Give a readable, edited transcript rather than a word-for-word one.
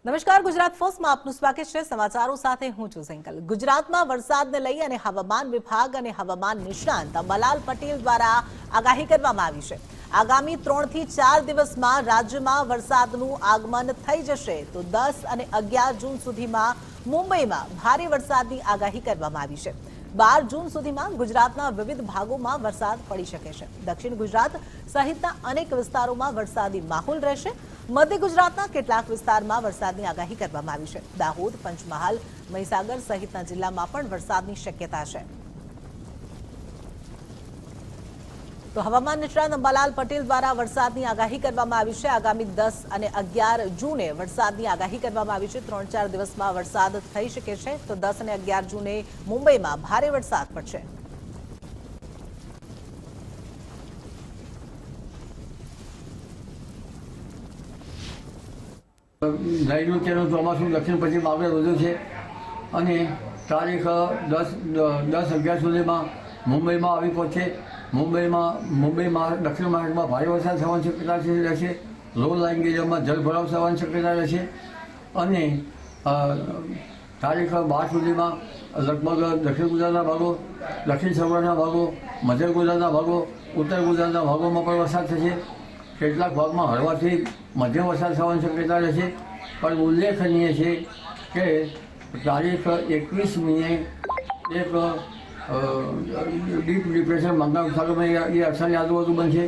નમસ્કાર, ગુજરાત ફર્સ્ટમાં આપનું સ્વાગત છે। સમાચારો સાથે હું છું સિંકલ। ગુજરાતમાં વરસાદને લઈ અને હવામાન વિભાગ અને હવામાન નિષ્ણાંત અંબાલાલ પટેલ દ્વારા આગાહી કરવામાં આવી છે। આગામી 3 થી 4 દિવસમાં રાજ્યમાં વરસાદનું આગમન થઈ જશે તો 10 અને 11 જૂન સુધીમાં મુંબઈમાં ભારે વરસાદની આગાહી કરવામાં આવી છે। 12 જૂન સુધીમાં ગુજરાતના વિવિધ ભાગોમાં વરસાદ પડી શકે છે। દક્ષિણ ગુજરાત સહિતના અનેક વિસ્તારોમાં વરસાદી માહોલ રહેશે। મધ્ય ગુજરાતના કેટલાક વિસ્તારમાં વરસાદની આગાહી કરવામાં આવી છે। દાહોદ, પંચમહાલ, મહીસાગર સહિતના જિલ્લામાં પણ વરસાદની શક્યતા છે। તો હવામાન નિષ્ણાત અંબાલાલ પટેલ દ્વારા વરસાદની આગાહી કરવામાં આવી છે। આગામી 10 અને 11 જૂને વરસાદની આગાહી કરવામાં આવી છે। 3-4 દિવસમાં વરસાદ થઈ શકે છે તો 10 અને 11 જૂને મુંબઈમાં ભારે વરસાદ પડશે। નૈઋત્યનું ચોમાસું દક્ષિણ પશ્ચિમ આગળ વધ્યું છે અને તારીખ 10-11 સુધીમાં મુંબઈમાં આવી પહોંચે। મુંબઈમાં દક્ષિણ મહારાષ્ટ્રમાં ભારે વરસાદ થવાની શક્યતા રહેશે। લો લાઇંગ એરિયામાં જળભરાવ થવાની શક્યતા રહેશે અને તારીખ 12 સુધીમાં લગભગ દક્ષિણ ગુજરાતના ભાગો, દક્ષિણ સૌરાષ્ટ્રના ભાગો, મધ્ય ગુજરાતના ભાગો, ઉત્તર ગુજરાતના ભાગોમાં પણ વરસાદ થશે। કેટલાક ભાગમાં હળવાથી મધ્યમ વરસાદ થવાની શક્યતા રહેશે। પણ ઉલ્લેખનીય છે કે તારીખ 21મીએ એક ડીપ ડિપ્રેશન બંગાળ ઉપસાગરમાં એ અક્ષરની આજુબાજુ બનશે।